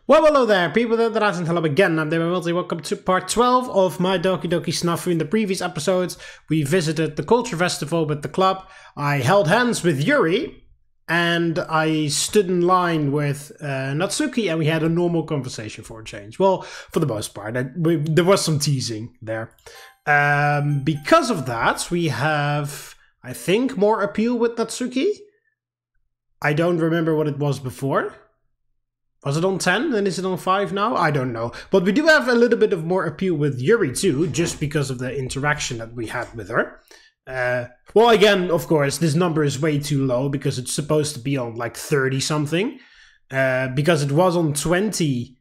Well, hello there, people that and hello again. I'm TheMBmulti. Welcome to part 12 of My Doki Doki SNAFU. In the previous episodes, we visited the culture festival with the club. I held hands with Yuri, and I stood in line with Natsuki, and we had a normal conversation for a change. Well, for the most part, there was some teasing there. Because of that, we have, I think, more appeal with Natsuki. I don't remember what it was before. Was it on 10 and is it on 5 now? I don't know. But we do have a little bit of more appeal with Yuri too, just because of the interaction that we had with her. Well, again, of course, this number is way too low because it's supposed to be on like 30 something. Because it was on 20,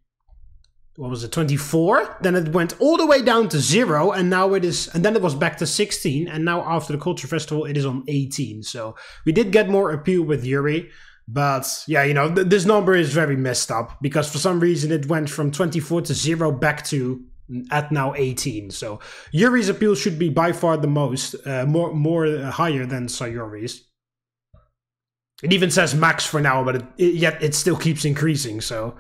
what was it, 24? Then it went all the way down to 0 and now it is, and then it was back to 16. And now after the culture festival, it is on 18. So we did get more appeal with Yuri. But yeah, you know, this number is very messed up because for some reason it went from 24 to 0 back to at now 18. So Yuri's appeal should be by far the most, more higher than Sayori's. It even says max for now, but yet it still keeps increasing. So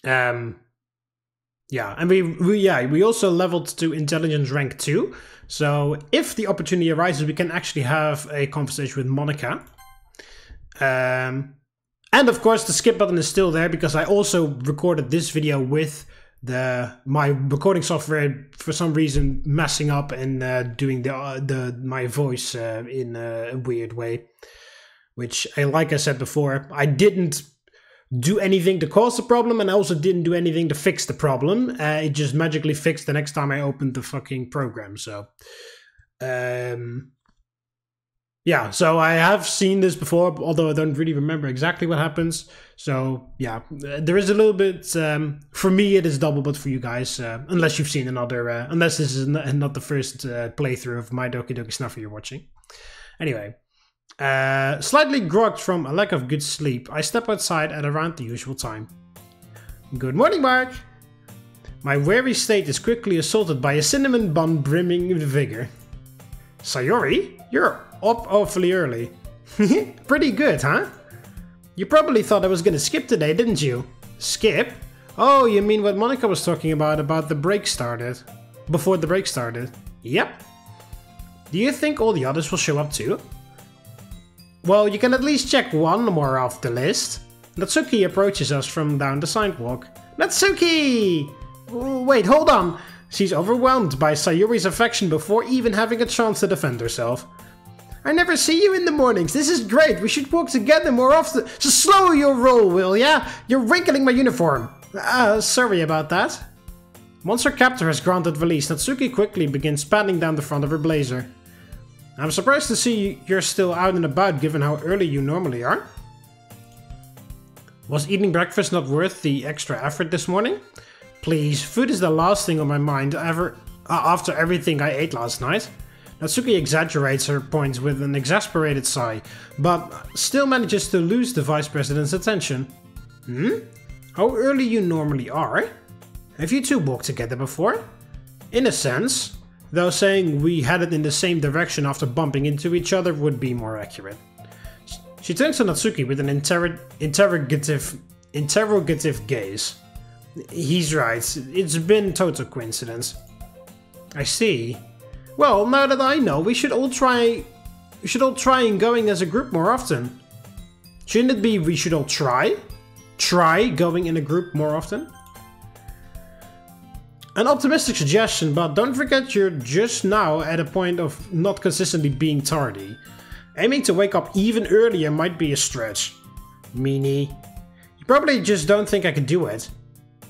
yeah, and we also leveled to intelligence rank 2. So if the opportunity arises, we can actually have a conversation with Monika. And of course the skip button is still there because I also recorded this video with my recording software for some reason messing up and doing my voice in a weird way, which like I said before, I didn't do anything to cause the problem and I also didn't do anything to fix the problem. It just magically fixed the next time I opened the fucking program. So yeah, so I have seen this before, although I don't really remember exactly what happens. So yeah, there is a little bit, for me it is double, but for you guys, unless you've seen another, unless this is not the first playthrough of My Doki Doki SNAFU you're watching. Anyway, slightly grogged from a lack of good sleep, I step outside at around the usual time. Good morning, Mark! My weary state is quickly assaulted by a cinnamon bun brimming with vigor. Sayori, you're up awfully early. Pretty good, huh? You probably thought I was gonna skip today, didn't you? Skip? Oh, you mean what Monika was talking about the break started? Before the break started? Yep. Do you think all the others will show up too? Well, you can at least check one more off the list. Natsuki approaches us from down the sidewalk. Natsuki! Wait, hold on. She's overwhelmed by Sayori's affection before even having a chance to defend herself. I never see you in the mornings. This is great. We should walk together more often. So slow your roll, will ya? You're wrinkling my uniform. Sorry about that. Once her captor has granted release, Natsuki quickly begins patting down the front of her blazer. I'm surprised to see you're still out and about given how early you normally are. Was eating breakfast not worth the extra effort this morning? Please, food is the last thing on my mind after everything I ate last night. Natsuki exaggerates her points with an exasperated sigh, but still manages to lose the vice president's attention. How early you normally are? Have you two walked together before? In a sense, though saying we headed in the same direction after bumping into each other would be more accurate. She turns to Natsuki with an interrogative gaze. He's right, it's been total coincidence. I see. Well, now that I know, we should all try and going as a group more often. Shouldn't it be we should all try? Try going in a group more often? An optimistic suggestion, but don't forget you're just now at a point of not consistently being tardy. Aiming to wake up even earlier might be a stretch. Meanie. You probably just don't think I could do it.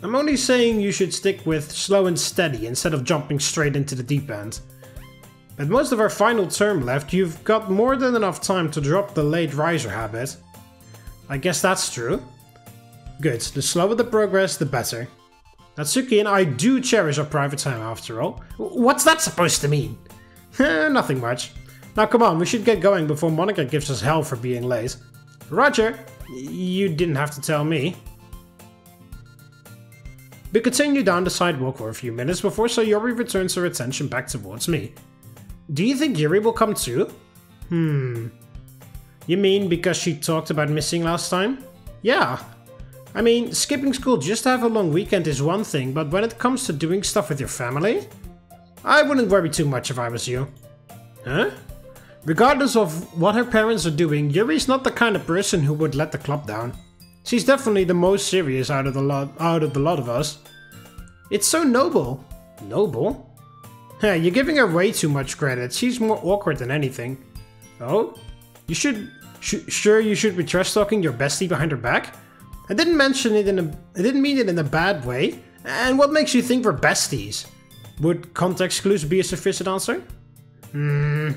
I'm only saying you should stick with slow and steady instead of jumping straight into the deep end. With most of our final term left, you've got more than enough time to drop the late riser habit. I guess that's true. Good, the slower the progress, the better. Natsuki and I do cherish our private time after all. What's that supposed to mean? Nothing much. Now come on, we should get going before Monika gives us hell for being late. Roger! You didn't have to tell me. We continue down the sidewalk for a few minutes before Sayori returns her attention back towards me. Do you think Yuri will come too? You mean because she talked about missing last time? Yeah. I mean, skipping school just to have a long weekend is one thing, but when it comes to doing stuff with your family, I wouldn't worry too much if I was you. Huh? Regardless of what her parents are doing, Yuri's not the kind of person who would let the club down. She's definitely the most serious out of the lot of us. It's so noble. Noble? Hey, you're giving her way too much credit. She's more awkward than anything. Oh? You should... sure you should be trash-talking your bestie behind her back? I didn't mean it in a bad way. And what makes you think we're besties? Would context clues be a sufficient answer? You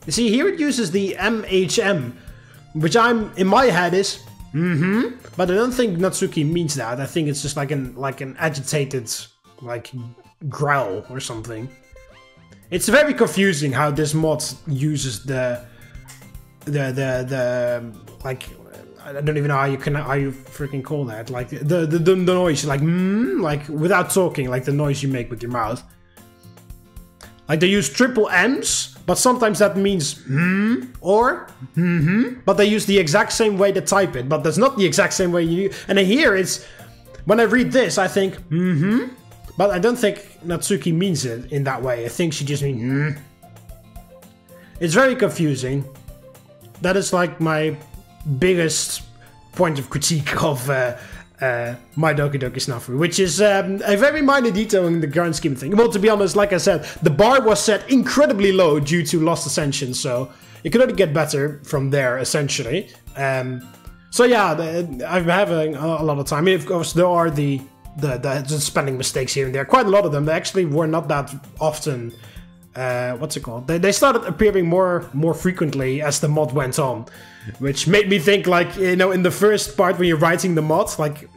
see, here it uses the MHM, which in my head is but I don't think Natsuki means that. I think it's just like an agitated growl or something. It's very confusing how this mod uses the like, I don't even know how you freaking call that, like the noise, like without talking, like the noise you make with your mouth. Like they use triple M's, but sometimes that means or but they use the exact same way to type it, but that's not the exact same way you. And here it's, when I read this, I think but I don't think Natsuki means it in that way. I think she just means It's very confusing. That is like my biggest point of critique of My Doki Doki SNAFU, which is a very minor detail in the grand scheme of things. Well, to be honest, like I said, the bar was set incredibly low due to Lost Ascension, so it could only get better from there, essentially. So yeah, I'm having a lot of time. I mean, of course, there are the spelling mistakes here and there. Quite a lot of them. They actually were not that often. What's it called? They started appearing more frequently as the mod went on, which made me think, like, you know, in the first part when you're writing the mod, like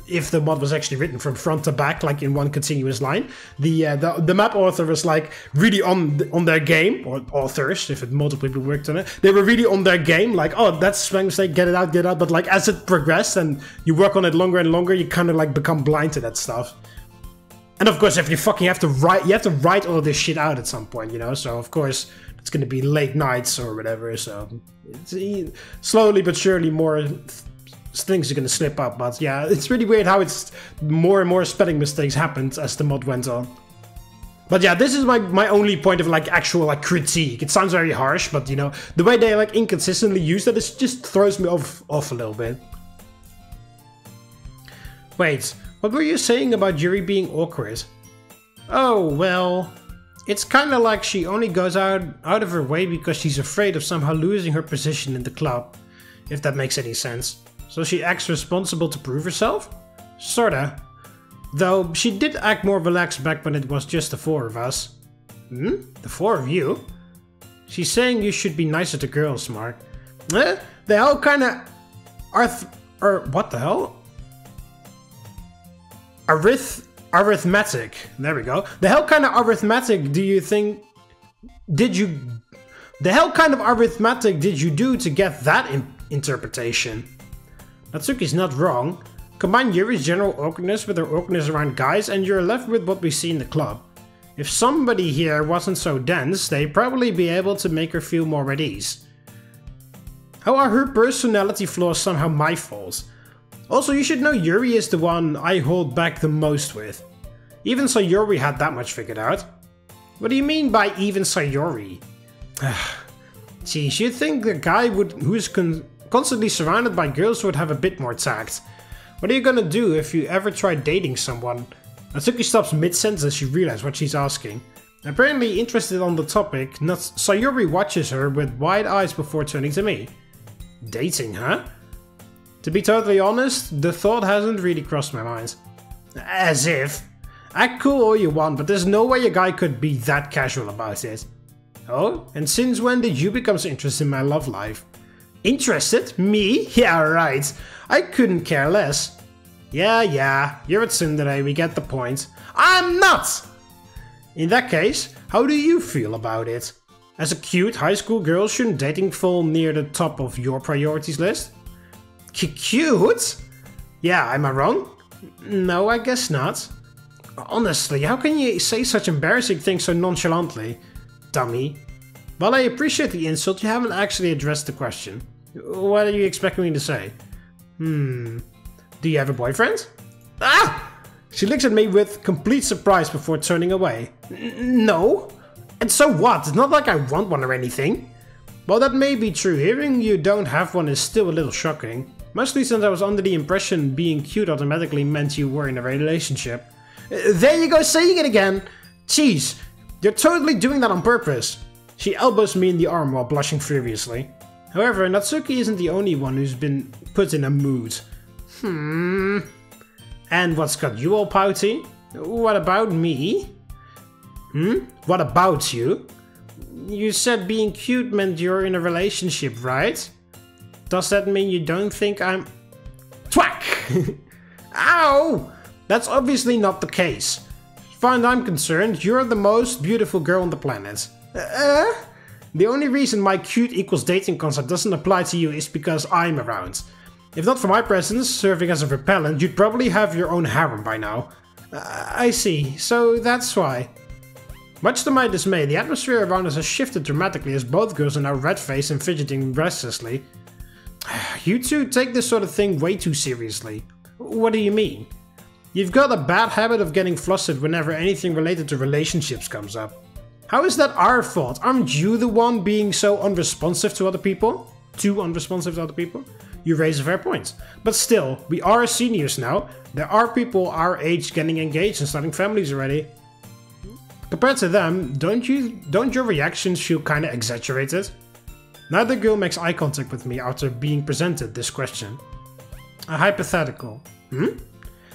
if the mod was actually written from front to back, like in one continuous line, the map author was like really on their game, or authors, if multiple people worked on it, they were really on their game, like, oh, that's a spelling mistake, get it out. But like as it progressed and you work on it longer and longer, you kind of like become blind to that stuff. And of course, if you fucking have to write all this shit out at some point, you know. So of course, it's gonna be late nights or whatever. So it's slowly but surely more things are gonna slip up. But yeah, it's really weird how it's more and more spelling mistakes happened as the mod went on. But yeah, this is my only point of like actual like critique. It sounds very harsh, but you know, the way they like inconsistently use that, it just throws me off a little bit. Wait. What were you saying about Yuri being awkward? Oh, well, it's kinda like she only goes out of her way because she's afraid of somehow losing her position in the club, if that makes any sense. So she acts responsible to prove herself? Sorta. Though she did act more relaxed back when it was just the four of us. The four of you? She's saying you should be nicer to girls, Mark. The hell kinda... what the hell? Arithmetic. There we go. The hell kind of arithmetic do you think... The hell kind of arithmetic did you do to get that interpretation? Natsuki's not wrong. Combine Yuri's general awkwardness with her awkwardness around guys and you're left with what we see in the club. If somebody here wasn't so dense, they'd probably be able to make her feel more at ease. How are her personality flaws somehow my fault? Also, you should know Yuri is the one I hold back the most with. Even Sayori had that much figured out. What do you mean by even Sayori? Geez, you'd think the guy who's constantly surrounded by girls would have a bit more tact. What are you gonna do if you ever try dating someone? Natsuki stops mid-sentence as she realizes what she's asking. Apparently interested on the topic, Sayori watches her with wide eyes before turning to me. Dating, huh? To be totally honest, the thought hasn't really crossed my mind. As if. Act cool all you want, but there's no way a guy could be that casual about it. Oh, and since when did you become so interested in my love life? Interested? Me? Yeah, right. I couldn't care less. Yeah, you're a tsundere, we get the point. I'm not! In that case, how do you feel about it? As a cute high school girl, shouldn't dating fall near the top of your priorities list? Cute? Yeah, am I wrong? No, I guess not. Honestly, how can you say such embarrassing things so nonchalantly? Dummy. While I appreciate the insult, you haven't actually addressed the question. What are you expecting me to say? Do you have a boyfriend? Ah! She looks at me with complete surprise before turning away. No. And so what? It's not like I want one or anything. Well, that may be true. Hearing you don't have one is still a little shocking. Mostly since I was under the impression being cute automatically meant you were in a relationship. There you go saying it again! Jeez, you're totally doing that on purpose. She elbows me in the arm while blushing furiously. However, Natsuki isn't the only one who's been put in a mood. And what's got you all pouty? What about me? What about you? You said being cute meant you're in a relationship, right? Does that mean you don't think I'm... Twack! Ow! That's obviously not the case. As far as I'm concerned, you're the most beautiful girl on the planet. The only reason my cute equals dating concept doesn't apply to you is because I'm around. If not for my presence, serving as a repellent, you'd probably have your own harem by now. I see, so that's why. Much to my dismay, the atmosphere around us has shifted dramatically as both girls are now red-faced and fidgeting restlessly. You two take this sort of thing way too seriously. What do you mean? You've got a bad habit of getting flustered whenever anything related to relationships comes up. How is that our fault? Aren't you the one being so unresponsive to other people? Too unresponsive to other people? You raise a fair point. But still, we are seniors now. There are people our age getting engaged and starting families already. Compared to them, don't your reactions feel kinda exaggerated? Neither girl makes eye contact with me after being presented this question. A hypothetical.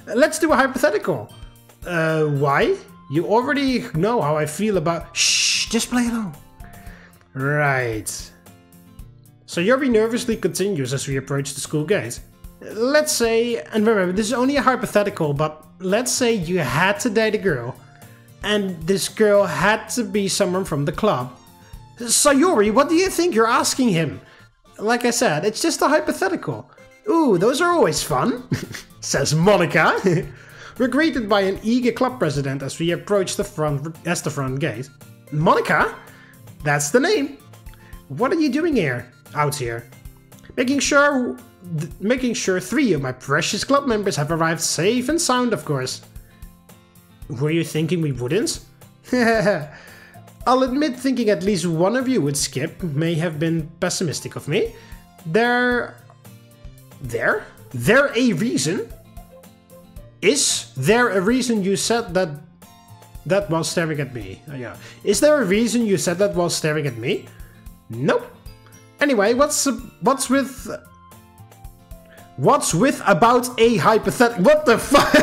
Let's do a hypothetical. Why? You already know how I feel about... Shh, just play along. Right. So Yuri nervously continues as we approach the school gate. Let's say, and remember, this is only a hypothetical, but let's say you had to date a girl. And this girl had to be someone from the club. Sayori, what do you think you're asking him? Like I said, it's just a hypothetical. Ooh, those are always fun, says Monika. We're greeted by an eager club president as we approach the front gate. Monika? That's the name. What are you doing here? Out here. Making sure 3 of my precious club members have arrived safe and sound, of course. Were you thinking we wouldn't? I'll admit thinking at least one of you would skip may have been pessimistic of me. There a reason? Is there a reason you said that while staring at me? Yeah. Is there a reason you said that while staring at me? Nope. Anyway, what's with about a hypothetical? What the fuck?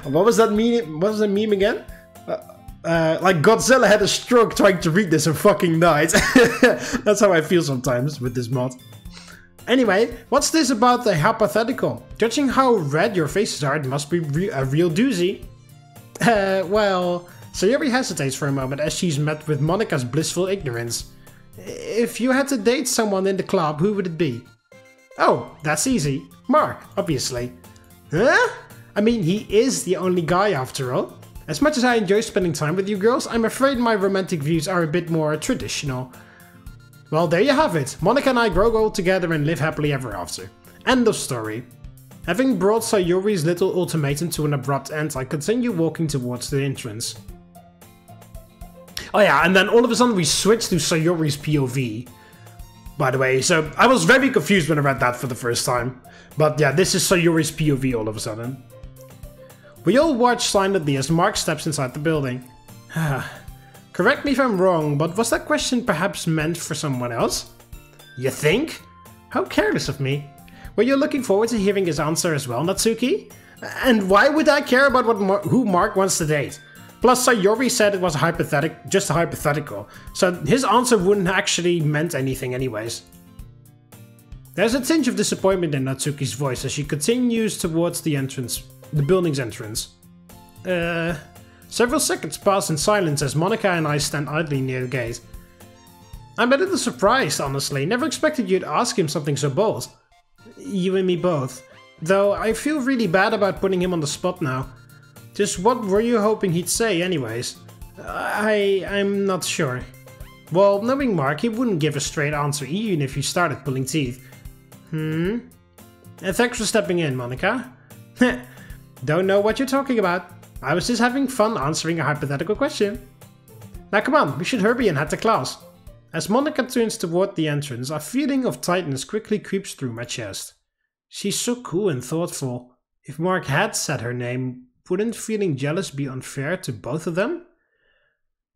What was that meme? What was that meme again? Like Godzilla had a stroke trying to read this and fucking died. That's how I feel sometimes with this mod. Anyway, what's this about the hypothetical? Judging how red your faces are, it must be a real doozy. Well, Sayori hesitates for a moment as she's met with Monika's blissful ignorance. If you had to date someone in the club, who would it be? Oh, that's easy. Mark, obviously. Huh? I mean, he is the only guy after all. As much as I enjoy spending time with you girls, I'm afraid my romantic views are a bit more traditional. Well, there you have it. Monika and I grow old together and live happily ever after. End of story. Having brought Sayori's little ultimatum to an abrupt end, I continue walking towards the entrance. Oh yeah, and then all of a sudden we switch to Sayori's POV. By the way, so I was very confused when I read that for the first time. But yeah, this is Sayori's POV all of a sudden. We all watch silently as Mark steps inside the building. Correct me if I'm wrong, but was that question perhaps meant for someone else? You think? How careless of me. Were you looking forward to hearing his answer as well, Natsuki? And why would I care about who Mark wants to date? Plus, Sayori said it was just a hypothetical, so his answer wouldn't actually meant anything anyways. There's a tinge of disappointment in Natsuki's voice as she continues towards the building's entrance. Several seconds pass in silence as Monika and I stand idly near the gate. I'm a little surprised, honestly. Never expected you'd ask him something so bold. You and me both. Though I feel really bad about putting him on the spot now. Just what were you hoping he'd say anyways? I'm not sure. Well, knowing Mark, he wouldn't give a straight answer even if you started pulling teeth. And thanks for stepping in, Monika. Don't know what you're talking about. I was just having fun answering a hypothetical question. Now come on, we should hurry and head to class. As Monika turns toward the entrance, a feeling of tightness quickly creeps through my chest. She's so cool and thoughtful. If Mark had said her name, wouldn't feeling jealous be unfair to both of them?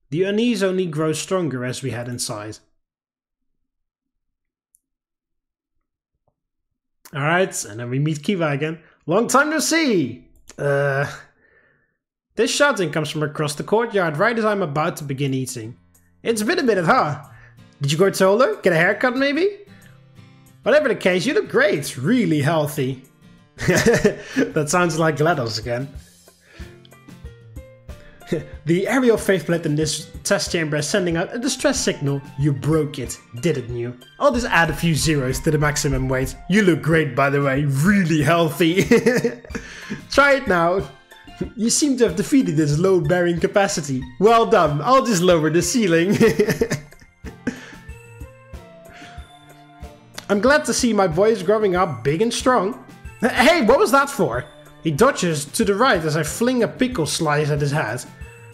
The unease only grows stronger as we head inside. Alright, and then we meet Kiva again. Long time no see! This shouting comes from across the courtyard right as I'm about to begin eating. It's been a minute, huh? Did you go taller? Get a haircut maybe? Whatever the case, you look great. Really healthy. That sounds like GLaDOS again. The aerial faceplate in this test chamber is sending out a distress signal. You broke it, didn't you? I'll just add a few zeros to the maximum weight. You look great, by the way. Really healthy. Try it now. You seem to have defeated its load-bearing capacity. Well done. I'll just lower the ceiling. I'm glad to see my boy is growing up big and strong. Hey, what was that for? He dodges to the right as I fling a pickle slice at his head.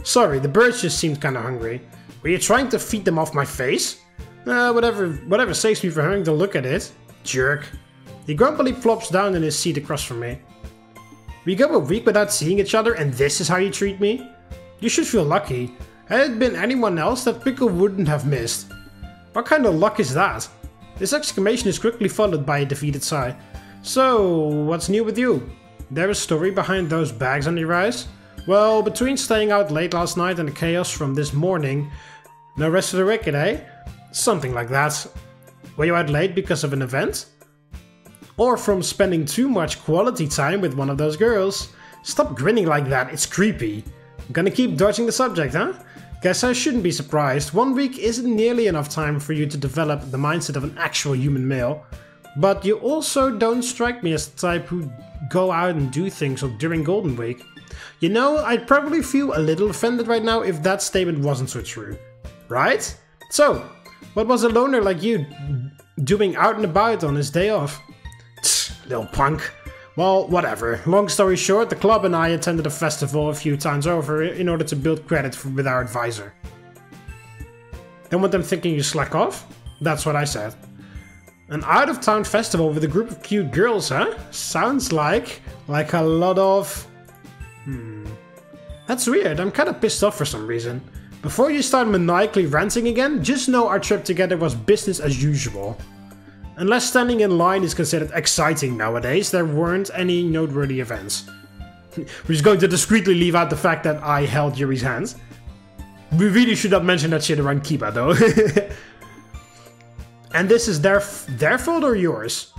Sorry, the birds just seemed kinda hungry. Were you trying to feed them off my face? Whatever saves me from having to look at it. Jerk. He grumpily plops down in his seat across from me. We go a week without seeing each other and this is how you treat me? You should feel lucky. Had it been anyone else, that pickle wouldn't have missed. What kind of luck is that? This exclamation is quickly followed by a defeated sigh. So, what's new with you? There a story behind those bags on your eyes? Well, between staying out late last night and the chaos from this morning, no rest for the wicked, eh? Something like that. Were you out late because of an event? Or from spending too much quality time with one of those girls? Stop grinning like that, it's creepy. Gonna keep dodging the subject, huh? Guess I shouldn't be surprised. 1 week isn't nearly enough time for you to develop the mindset of an actual human male. But you also don't strike me as the type who go out and do things during Golden Week. You know, I'd probably feel a little offended right now if that statement wasn't so true. Right? So, what was a loner like you doing out and about on his day off? Tch, little punk. Well, whatever. Long story short, the club and I attended a festival a few times over in order to build credit with our advisor. Don't want them thinking you slack off? That's what I said. An out-of-town festival with a group of cute girls, huh? Sounds like a lot of... That's weird, I'm kinda pissed off for some reason. Before you start maniacally ranting again, just know our trip together was business as usual. Unless standing in line is considered exciting nowadays, there weren't any noteworthy events. We're just going to discreetly leave out the fact that I held Yuri's hands. We really should not mention that shit around Kiba though. And this is their fault or yours?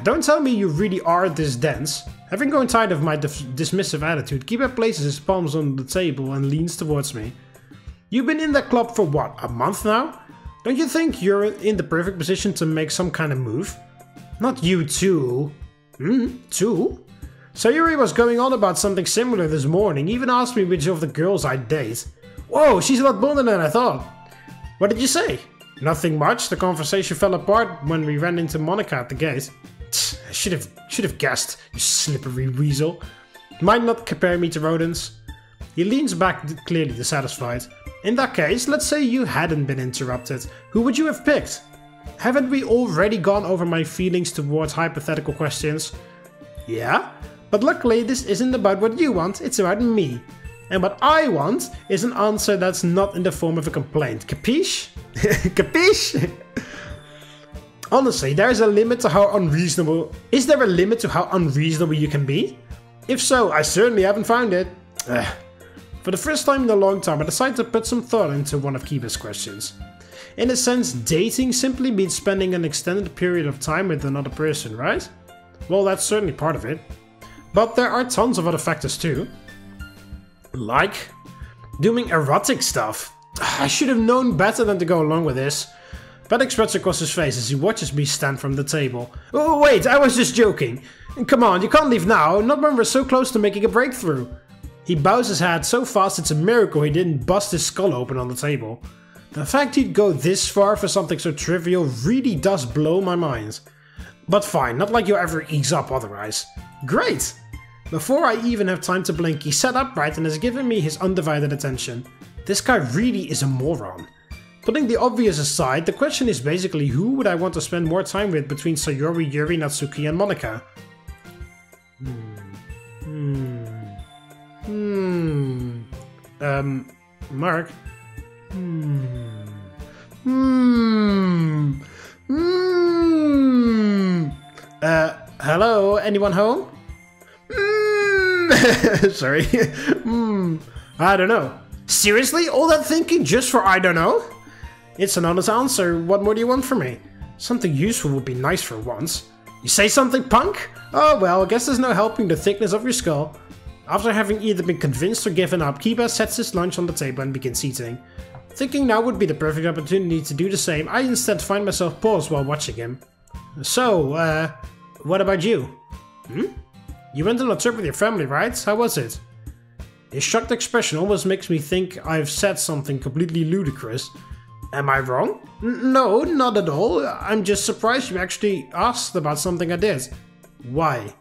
Don't tell me you really are this dense. Having grown tired of my dismissive attitude, Kiba places his palms on the table and leans towards me. You've been in that club for what, a month now? Don't you think you're in the perfect position to make some kind of move? Not you too. Too? Sayori was going on about something similar this morning, even asked me which of the girls I'd date. Whoa, she's a lot bolder than I thought. What did you say? Nothing much, the conversation fell apart when we ran into Monika at the gate. I should have guessed, you slippery weasel. Might not compare me to rodents. He leans back, clearly dissatisfied. In that case, let's say you hadn't been interrupted. Who would you have picked? Haven't we already gone over my feelings towards hypothetical questions? Yeah, but luckily this isn't about what you want, it's about me. And what I want is an answer that's not in the form of a complaint. Capiche? Capiche? Honestly, there's a limit to how unreasonable... Is there a limit to how unreasonable you can be? If so, I certainly haven't found it. For the first time in a long time, I decided to put some thought into one of Kiba's questions. In a sense, dating simply means spending an extended period of time with another person, right? Well, that's certainly part of it. But there are tons of other factors too. Like doing erotic stuff. I should have known better than to go along with this. Patrick spreads across his face as he watches me stand from the table. Oh wait, I was just joking. Come on, you can't leave now, not when we're so close to making a breakthrough. He bows his head so fast it's a miracle he didn't bust his skull open on the table. The fact he'd go this far for something so trivial really does blow my mind. But fine, not like you'll ever ease up otherwise. Great! Before I even have time to blink, he sat upright and has given me his undivided attention. This guy really is a moron. Putting the obvious aside, the question is basically who would I want to spend more time with between Sayori, Yuri, Natsuki and Monika? Mark? Hello? Anyone home? Sorry. I don't know. Seriously? All that thinking just for I don't know? It's an honest answer. What more do you want from me? Something useful would be nice for once. You say something, punk? Oh well, I guess there's no helping the thickness of your skull. After having either been convinced or given up, Kiba sets his lunch on the table and begins eating. Thinking now would be the perfect opportunity to do the same, I instead find myself paused while watching him. So, what about you? You went on a trip with your family, right? How was it? His shocked expression almost makes me think I've said something completely ludicrous. Am I wrong? No, not at all. I'm just surprised you actually asked about something I did. Why?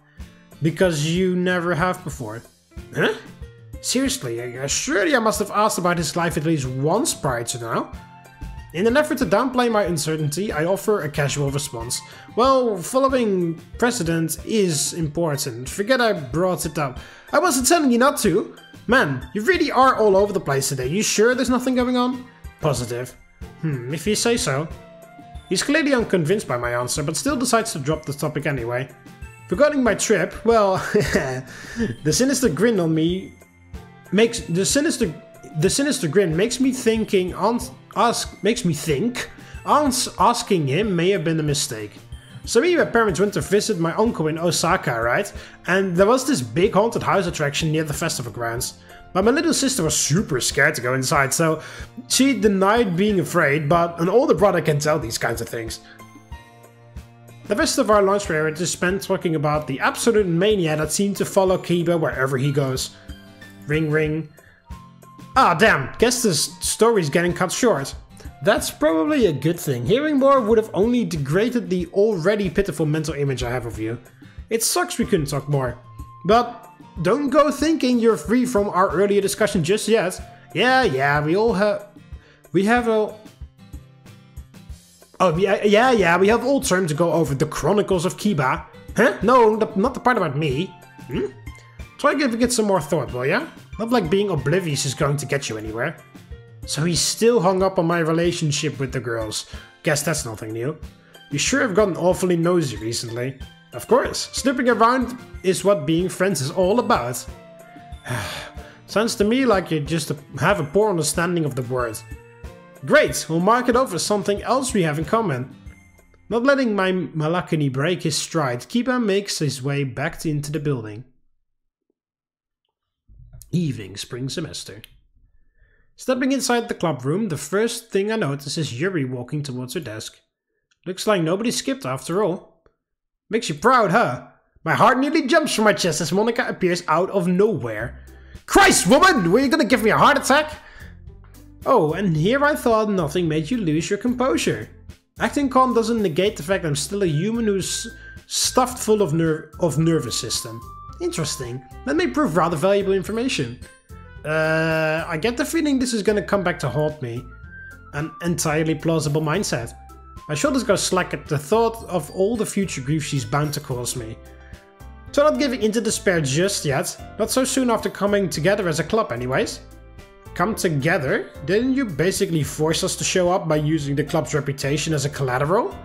Because you never have before. Huh? Seriously, surely I must have asked about his life at least once prior to now. In an effort to downplay my uncertainty, I offer a casual response. Well, following precedent is important. Forget I brought it up. I wasn't telling you not to. Man, you really are all over the place today. You sure there's nothing going on? Positive. If you say so. He's clearly unconvinced by my answer, but still decides to drop the topic anyway. Regarding my trip, well, the sinister grin on me makes the sinister grin makes me think asking him may have been a mistake. So me and my parents went to visit my uncle in Osaka, right? And there was this big haunted house attraction near the festival grounds. But my little sister was super scared to go inside, so she denied being afraid, but an older brother can tell these kinds of things. The rest of our lunch period is spent talking about the absolute mania that seemed to follow Kiba wherever he goes. Ring ring. Ah damn, guess this story's getting cut short. That's probably a good thing. Hearing more would have only degraded the already pitiful mental image I have of you. It sucks we couldn't talk more. But don't go thinking you're free from our earlier discussion just yet. Yeah, we have all time to go over the Chronicles of Kiba. Huh? No, not the part about me. Try giving it some more thought, will ya? Not like being oblivious is going to get you anywhere. So he's still hung up on my relationship with the girls. Guess that's nothing new. You sure have gotten awfully nosy recently. Of course, snooping around is what being friends is all about. Sounds to me like you just have a poor understanding of the word. Great, we'll mark it over as something else we have in common. Not letting my Malakini break his stride, Kiba makes his way back into the building. Evening, spring semester. Stepping inside the club room, the first thing I notice is Yuri walking towards her desk. Looks like nobody skipped after all. Makes you proud, huh? My heart nearly jumps from my chest as Monika appears out of nowhere. Christ, woman! Were you gonna give me a heart attack? Oh, and here I thought nothing made you lose your composure. Acting calm doesn't negate the fact I'm still a human who's stuffed full of nervous system. Interesting. That may prove rather valuable information. I get the feeling this is gonna come back to haunt me. An entirely plausible mindset. My shoulders go slack at the thought of all the future grief she's bound to cause me. So not giving into despair just yet, not so soon after coming together as a club anyways. Come together? Didn't you basically force us to show up by using the club's reputation as a collateral?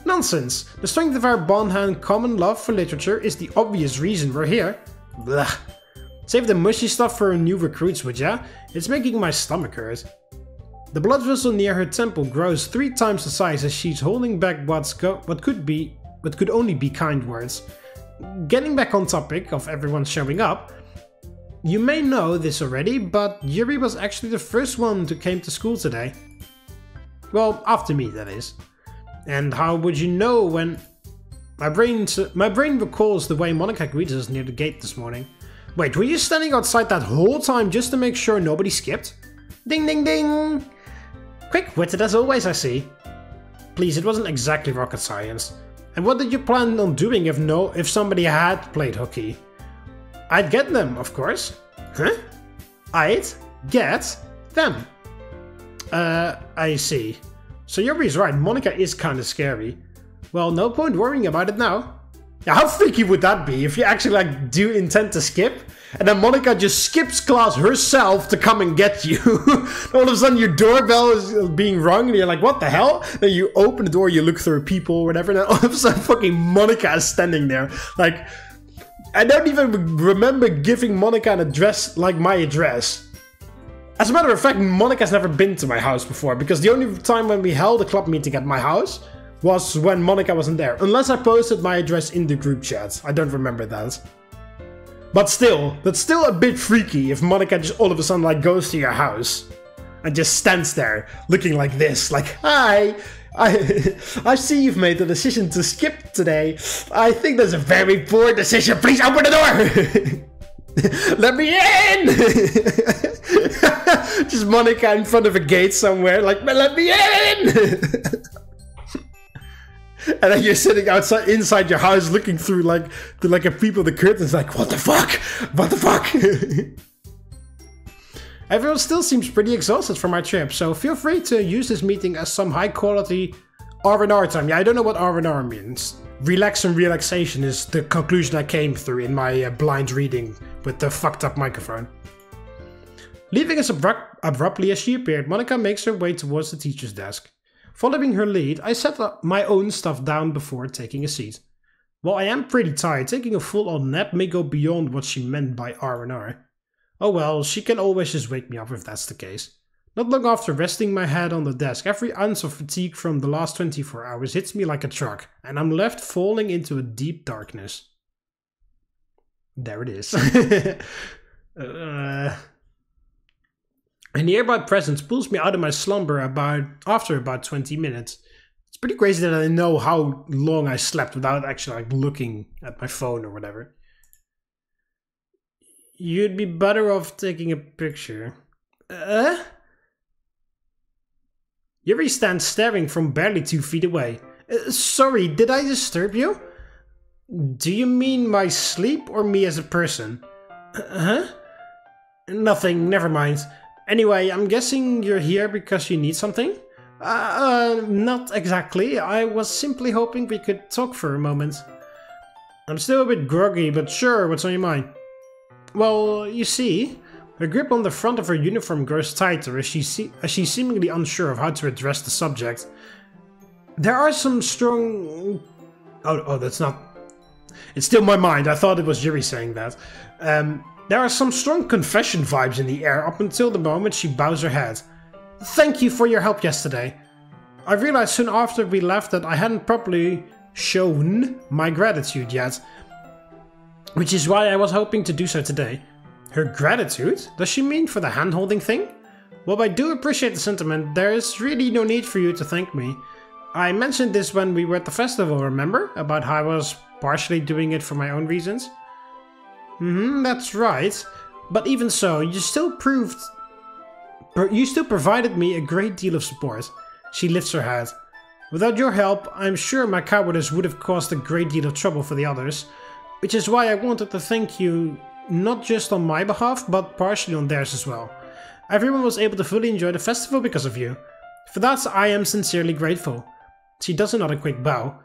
Nonsense! The strength of our bond and common love for literature is the obvious reason we're here. Blah. Save the mushy stuff for new recruits, would ya? It's making my stomach hurt. The blood vessel near her temple grows 3 times the size as she's holding back what could only be kind words. Getting back on topic of everyone showing up, you may know this already, but Yuri was actually the first one who came to school today. Well, after me, that is. And how would you know when... My brain recalls the way Monika greeted us near the gate this morning. Wait, were you standing outside that whole time just to make sure nobody skipped? Ding ding ding! Quick-witted as always, I see. Please, it wasn't exactly rocket science. And what did you plan on doing if somebody had played hooky? I'd get them, of course. Huh? I'd get them. I see. So Yuri's right, Monika is kinda scary. Well, no point worrying about it now. Yeah, how freaky would that be if you actually like do intend to skip? And then Monika just skips class herself to come and get you. All of a sudden your doorbell is being rung and you're like, what the hell? Then you open the door, you look through people or whatever, and then all of a sudden fucking Monika is standing there. Like, I don't even remember giving Monika an address like my address. As a matter of fact, Monika's never been to my house before, because the only time when we held a club meeting at my house was when Monika wasn't there. Unless I posted my address in the group chat. I don't remember that. But still, that's still a bit freaky if Monika just all of a sudden like goes to your house and just stands there looking like this, like, hi, I see you've made the decision to skip today. I think that's a very poor decision. Please open the door. Let me in. Just Monika in front of a gate somewhere, like, let me in. And then you're sitting inside your house looking through like a peep of the curtains like, what the fuck? What the fuck? Everyone still seems pretty exhausted from our trip, so feel free to use this meeting as some high quality R&R time. Yeah, I don't know what R&R means. Relax and relaxation is the conclusion I came through in my blind reading with the fucked up microphone. Leaving us abruptly as she appeared, Monika makes her way towards the teacher's desk. Following her lead, I set my own stuff down before taking a seat. While I am pretty tired, taking a full-on nap may go beyond what she meant by R&R. Oh well, she can always just wake me up if that's the case. Not long after resting my head on the desk, every ounce of fatigue from the last 24 hours hits me like a truck, and I'm left falling into a deep darkness. There it is. A nearby presence pulls me out of my slumber after about 20 minutes. It's pretty crazy that I know how long I slept without actually like looking at my phone or whatever. You'd be better off taking a picture. Yuri stands staring from barely 2 feet away. Sorry, did I disturb you? Do you mean my sleep or me as a person? Huh? Nothing, never mind. Anyway, I'm guessing you're here because you need something? Not exactly. I was simply hoping we could talk for a moment. I'm still a bit groggy, but sure, what's on your mind? Well, you see, her grip on the front of her uniform grows tighter as she's seemingly unsure of how to address the subject. There are some strong... Oh, that's not... It's still my mind. I thought it was Yuri saying that. There are some strong confession vibes in the air up until the moment she bows her head. Thank you for your help yesterday. I realized soon after we left that I hadn't properly shown my gratitude yet, which is why I was hoping to do so today. Her gratitude? Does she mean for the hand-holding thing? Well, I do appreciate the sentiment. There is really no need for you to thank me. I mentioned this when we were at the festival, remember? About how I was partially doing it for my own reasons? That's right. But even so, you still provided me a great deal of support. She lifts her head. Without your help, I'm sure my cowardice would have caused a great deal of trouble for the others. Which is why I wanted to thank you, not just on my behalf, but partially on theirs as well. Everyone was able to fully enjoy the festival because of you. For that, I am sincerely grateful. She does another quick bow.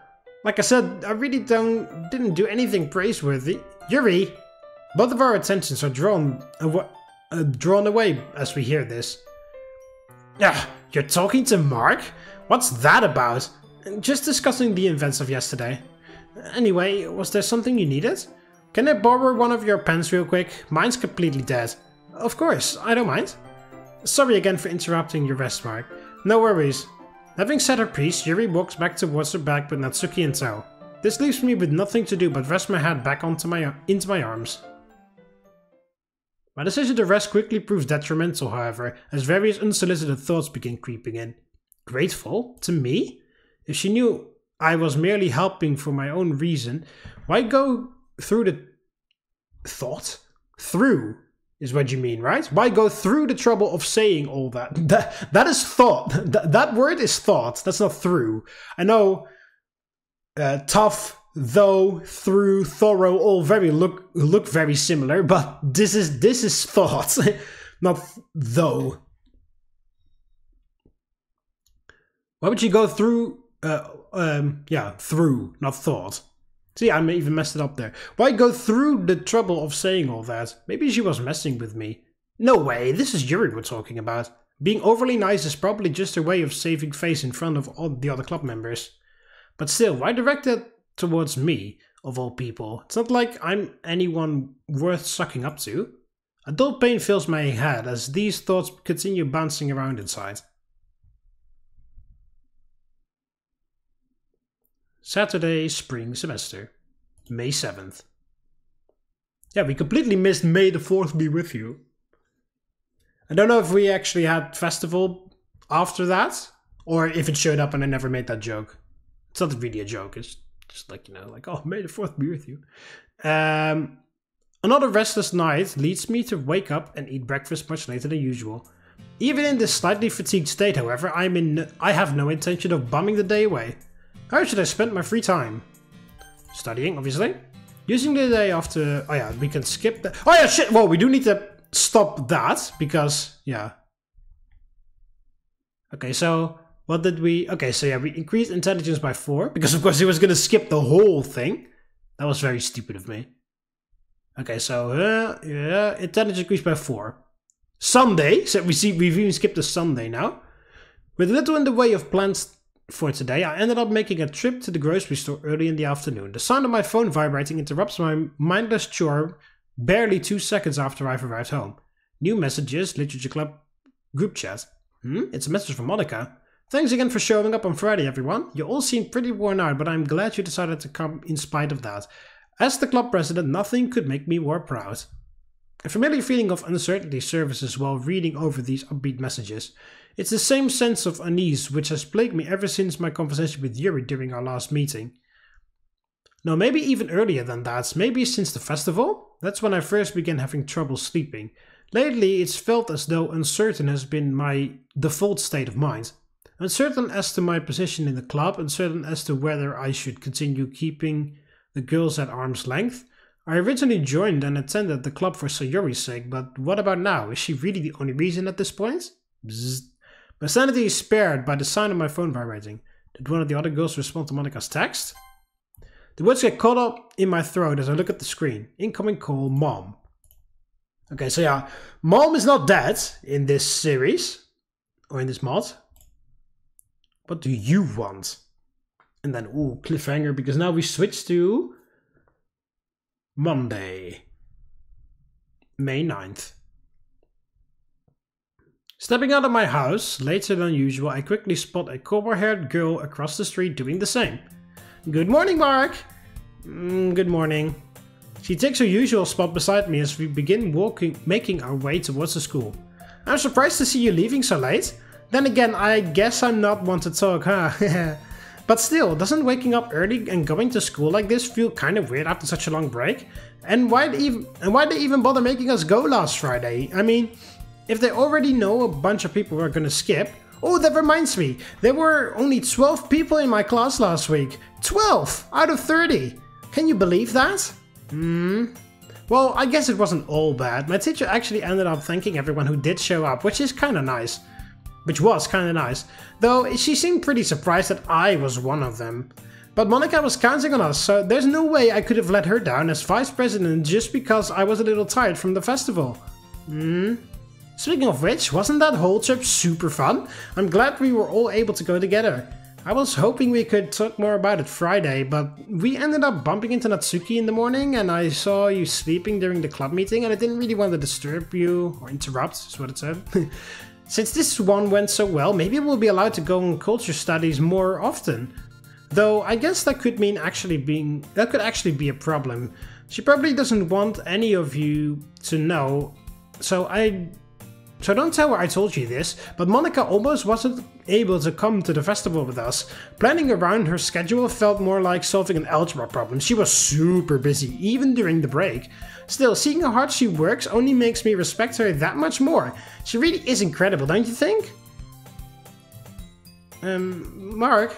Like I said, I really didn't do anything praiseworthy. Yuri! Both of our attentions are drawn away as we hear this. You're talking to Mark? What's that about? Just discussing the events of yesterday. Anyway, was there something you needed? Can I borrow one of your pens real quick? Mine's completely dead. Of course, I don't mind. Sorry again for interrupting your rest, Mark. No worries. Having said her piece, Yuri walks back towards her bag with Natsuki in tow. This leaves me with nothing to do but rest my head back into my arms. My decision to rest quickly proves detrimental, however, as various unsolicited thoughts begin creeping in. Grateful? To me? If she knew I was merely helping for my own reason, why go through is what you mean, right? Why go through the trouble of saying all that? That is thought. That word is thought. That's not through. I know tough, though, through, thorough, all very look very similar, but this is thought, not though. Why would you go through? Yeah, through, not thought. See, I even messed it up there. Why go through the trouble of saying all that? Maybe she was messing with me. No way, this is Yuri we're talking about. Being overly nice is probably just her way of saving face in front of all the other club members. But still, why direct that towards me, of all people? It's not like I'm anyone worth sucking up to. A dull pain fills my head as these thoughts continue bouncing around inside. Saturday, spring semester, May 7th. Yeah, we completely missed May the 4th be with you. I don't know if we actually had festival after that, or if it showed up and I never made that joke. It's not really a joke, it's just like, you know, like, oh, May the 4th be with you. Another restless night leads me to wake up and eat breakfast much later than usual. Even in this slightly fatigued state, however, I have no intention of bumming the day away. How should I spend my free time? Studying, obviously. Using the day after... Oh yeah, we can skip that. Oh yeah, shit! Well, we do need to stop that, because... Yeah. Okay, so... What did we... Okay, so yeah, we increased intelligence by 4, because of course he was gonna skip the whole thing. That was very stupid of me. Okay, so... yeah, intelligence increased by 4. Sunday! So we've even skipped the Sunday now. With little in the way of plans for today, I ended up making a trip to the grocery store early in the afternoon. The sound of my phone vibrating interrupts my mindless chore barely 2 seconds after I've arrived home. New messages, Literature Club group chat. It's a message from Monika. Thanks again for showing up on Friday, everyone. You all seem pretty worn out, but I'm glad you decided to come in spite of that. As the club president, nothing could make me more proud. A familiar feeling of uncertainty surfaces while reading over these upbeat messages. It's the same sense of unease which has plagued me ever since my conversation with Yuri during our last meeting. No, maybe even earlier than that, maybe since the festival? That's when I first began having trouble sleeping. Lately, it's felt as though uncertain has been my default state of mind. Uncertain as to my position in the club, uncertain as to whether I should continue keeping the girls at arm's length. I originally joined and attended the club for Sayori's sake, but what about now? Is she really the only reason at this point? Bzzzt. My sanity is spared by the sound of my phone vibrating. Did one of the other girls respond to Monika's text? The words get caught up in my throat as I look at the screen. Incoming call, Mom. Okay, so yeah, Mom is not dead in this series, or in this mod. What do you want? And then, ooh, cliffhanger, because now we switch to Monday, May 9th. Stepping out of my house, later than usual, I quickly spot a cowboy-haired girl across the street doing the same. Good morning, Mark! Good morning. She takes her usual spot beside me as we begin making our way towards the school. I'm surprised to see you leaving so late. Then again, I guess I'm not one to talk, huh? But still, doesn't waking up early and going to school like this feel kind of weird after such a long break? And why'd they even bother making us go last Friday? I mean, if they already know a bunch of people are gonna skip... Oh, that reminds me, there were only 12 people in my class last week. 12 out of 30. Can you believe that? Well, I guess it wasn't all bad. My teacher actually ended up thanking everyone who did show up, which was kind of nice. Though she seemed pretty surprised that I was one of them. But Monika was counting on us, so there's no way I could have let her down as vice president just because I was a little tired from the festival. Speaking of which, wasn't that whole trip super fun? I'm glad we were all able to go together. I was hoping we could talk more about it Friday, but we ended up bumping into Natsuki in the morning and I saw you sleeping during the club meeting and I didn't really want to disturb you, or interrupt, is what it said. Since this one went so well, maybe we'll be allowed to go on culture studies more often. Though I guess that could actually be a problem. She probably doesn't want any of you to know, so So don't tell her I told you this, but Monika almost wasn't able to come to the festival with us. Planning around her schedule felt more like solving an algebra problem. She was super busy, even during the break. Still, seeing how hard she works only makes me respect her that much more. She really is incredible, don't you think? Mark?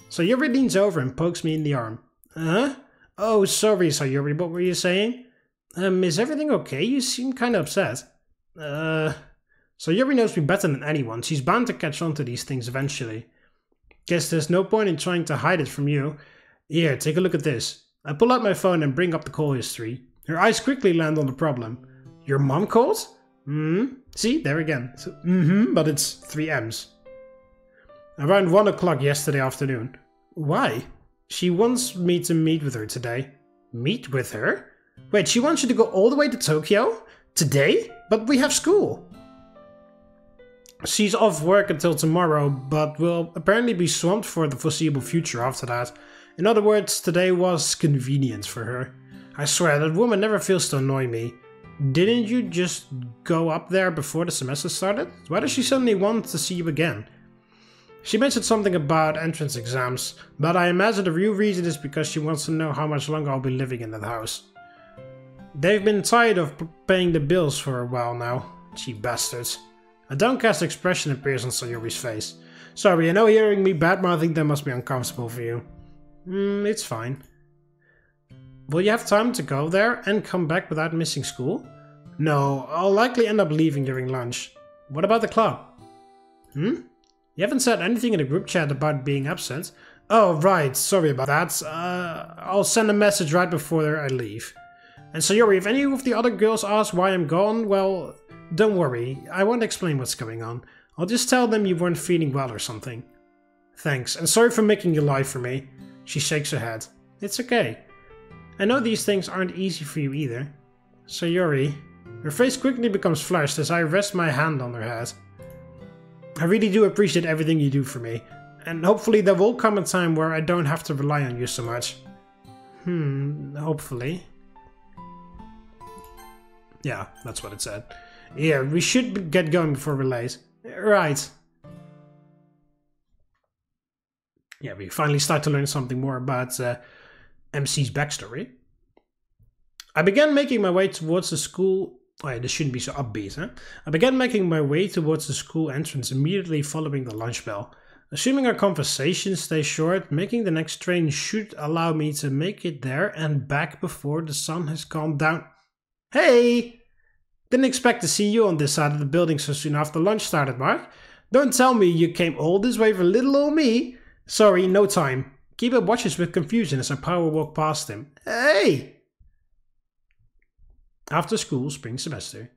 Sayori leans over and pokes me in the arm. Huh? Oh, sorry, Sayori, what were you saying? Is everything okay? You seem kinda upset. Sayori knows me better than anyone. She's bound to catch on to these things eventually. Guess there's no point in trying to hide it from you. Here, take a look at this. I pull out my phone and bring up the call history. Her eyes quickly land on the problem. Your mom called? See, there again. So, but it's 3 M's. Around 1 o'clock yesterday afternoon. Why? She wants me to meet with her today. Meet with her? Wait, she wants you to go all the way to Tokyo? Today? But we have school. She's off work until tomorrow, but will apparently be swamped for the foreseeable future after that. In other words, today was convenient for her. I swear, that woman never fails to annoy me. Didn't you just go up there before the semester started? Why does she suddenly want to see you again? She mentioned something about entrance exams, but I imagine the real reason is because she wants to know how much longer I'll be living in that house. They've been tired of paying the bills for a while now. Cheap bastards. A downcast expression appears on Sayori's face. Sorry, I know hearing me badmouthing them must be uncomfortable for you. It's fine. Will you have time to go there and come back without missing school? No, I'll likely end up leaving during lunch. What about the club? You haven't said anything in the group chat about being absent. Oh, right, sorry about that. I'll send a message right before I leave. And Sayori, if any of the other girls ask why I'm gone, well, don't worry. I won't explain what's going on. I'll just tell them you weren't feeling well or something. Thanks, and sorry for making you lie for me. She shakes her head. It's okay. I know these things aren't easy for you either. Sayori. Her face quickly becomes flushed as I rest my hand on her head. I really do appreciate everything you do for me, and hopefully there will come a time where I don't have to rely on you so much. Hopefully. Yeah, that's what it said. Yeah, we should get going before we're late. Right. Yeah, we finally start to learn something more about MC's backstory. I began making my way towards the school... Oh yeah, this shouldn't be so upbeat, huh? I began making my way towards the school entrance immediately following the lunch bell. Assuming our conversation stays short, making the next train should allow me to make it there and back before the sun has gone down. Hey! Didn't expect to see you on this side of the building so soon after lunch started, Mark. Don't tell me you came all this way for little old me. Sorry, no time. Keeper watches with confusion as I power walk past him. Hey! After school, spring semester.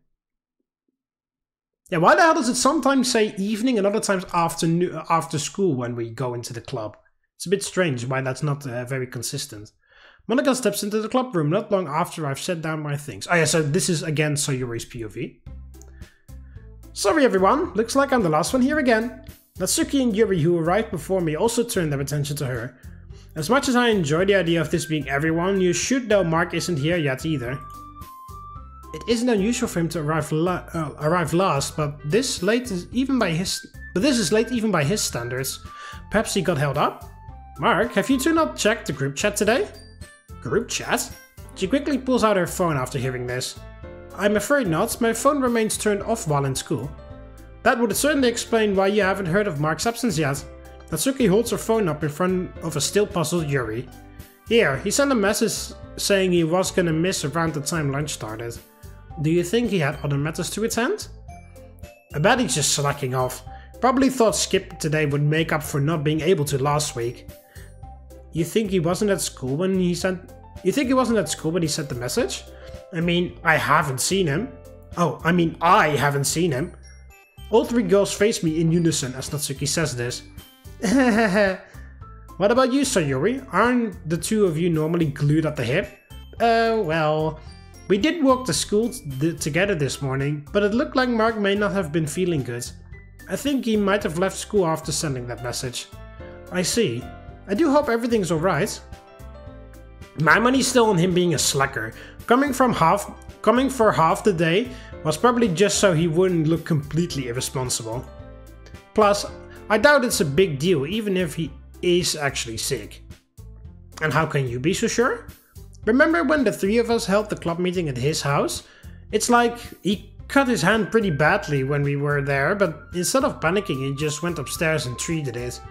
Yeah, why the hell does it sometimes say evening and other times after school when we go into the club? It's a bit strange why that's not very consistent. Monika steps into the club room not long after I've set down my things. Oh yeah, so this is again Sayori's POV. Sorry everyone, looks like I'm the last one here again. Natsuki and Yuri, who arrived before me, also turned their attention to her. As much as I enjoy the idea of this being everyone, you should know Mark isn't here yet either. It isn't unusual for him to arrive last, but this is late even by his standards. Perhaps he got held up? Mark, have you two not checked the group chat today? Group chat? She quickly pulls out her phone after hearing this. I'm afraid not, my phone remains turned off while in school. That would certainly explain why you haven't heard of Mark's absence yet. Natsuki holds her phone up in front of a still puzzled Yuri. Here, he sent a message saying he was gonna miss around the time lunch started. Do you think he had other matters to attend? I bet he's just slacking off. Probably thought Skip today would make up for not being able to last week. You think he wasn't at school when he sent the message? I mean, I haven't seen him. I haven't seen him. All three girls face me in unison as Natsuki says this. What about you, Sayori? Aren't the two of you normally glued at the hip? Well... We did walk to school together this morning, but it looked like Mark may not have been feeling good. I think he might have left school after sending that message. I see. I do hope everything's alright. My money's still on him being a slacker. Coming Coming for half the day was probably just so he wouldn't look completely irresponsible. Plus, I doubt it's a big deal even if he is actually sick. And how can you be so sure? Remember when the three of us held the club meeting at his house? It's like he cut his hand pretty badly when we were there, but instead of panicking he just went upstairs and treated it.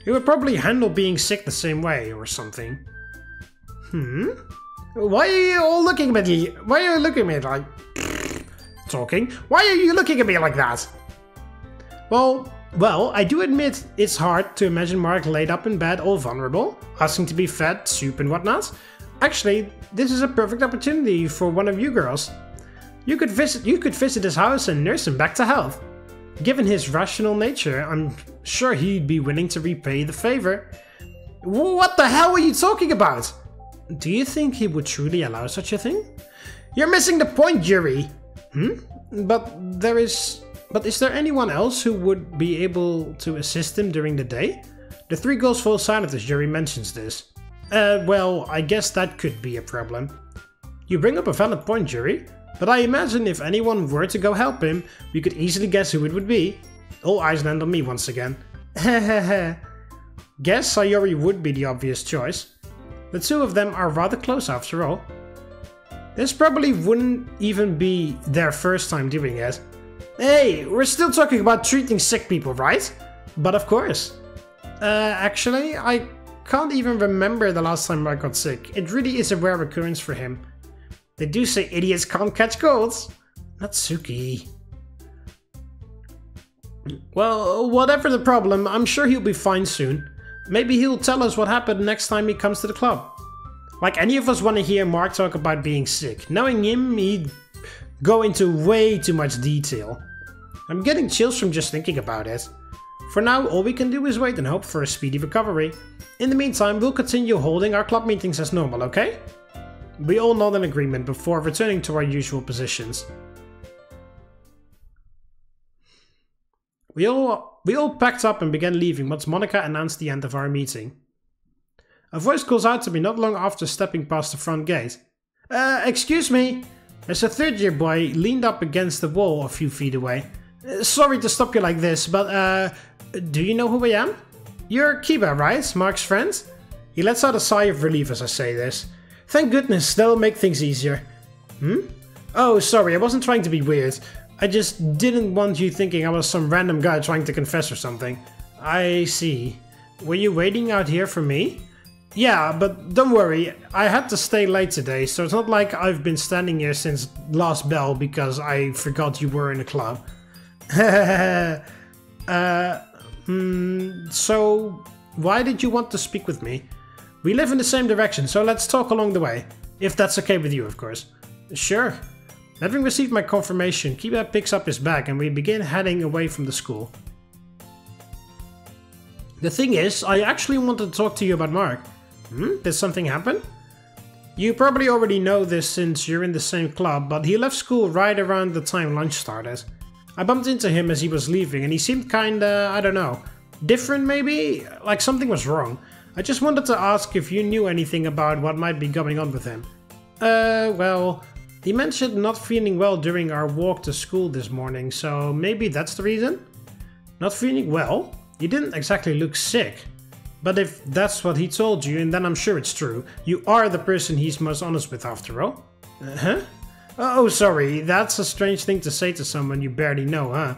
He would probably handle being sick the same way or something. Why are you all looking at me? Why are you looking at me like... talking? Why are you looking at me like that? Well, I do admit it's hard to imagine Mark laid up in bed all vulnerable, asking to be fed, soup and whatnot. Actually, this is a perfect opportunity for one of you girls. You could visit his house and nurse him back to health. Given his rational nature, I'm sure he'd be willing to repay the favor. What the hell are you talking about? Do you think he would truly allow such a thing? You're missing the point, Yuri. But is there anyone else who would be able to assist him during the day? The three girls fall silent as Yuri mentions this. Well, I guess that could be a problem. You bring up a valid point, Yuri, but I imagine if anyone were to go help him, we could easily guess who it would be. All eyes land on me once again. Hehehe. Guess Sayori would be the obvious choice. The two of them are rather close after all. This probably wouldn't even be their first time doing it. Hey, we're still talking about treating sick people, right? But of course. Actually, I can't even remember the last time I got sick. It really is a rare occurrence for him. They do say idiots can't catch colds. Natsuki. Well, whatever the problem, I'm sure he'll be fine soon. Maybe he'll tell us what happened next time he comes to the club. Like any of us want to hear Mark talk about being sick. Knowing him, he'd go into way too much detail. I'm getting chills from just thinking about it. For now, all we can do is wait and hope for a speedy recovery. In the meantime, we'll continue holding our club meetings as normal, okay? We all nod in agreement before returning to our usual positions. We all packed up and began leaving once Monika announced the end of our meeting. A voice calls out to me not long after stepping past the front gate. Excuse me? As a third-year boy leaned up against the wall a few feet away. Sorry to stop you like this, but do you know who I am? You're Kiba, right? Mark's friend? He lets out a sigh of relief as I say this. Thank goodness, that'll make things easier. Oh, sorry, I wasn't trying to be weird. I just didn't want you thinking I was some random guy trying to confess or something. I see. Were you waiting out here for me? Yeah, but don't worry, I had to stay late today, so it's not like I've been standing here since last bell because I forgot you were in a club. So why did you want to speak with me? We live in the same direction, so let's talk along the way. If that's okay with you, of course. Sure. Having received my confirmation, Kiba picks up his bag and we begin heading away from the school. The thing is, I actually wanted to talk to you about Mark. Did something happen? You probably already know this since you're in the same club, but he left school right around the time lunch started. I bumped into him as he was leaving and he seemed kinda, I don't know, different maybe? Like something was wrong. I just wanted to ask if you knew anything about what might be going on with him. Well, he mentioned not feeling well during our walk to school this morning, so maybe that's the reason? Not feeling well? You didn't exactly look sick. But if that's what he told you, and then I'm sure it's true, you are the person he's most honest with after all. Huh? Oh, sorry, that's a strange thing to say to someone you barely know, huh?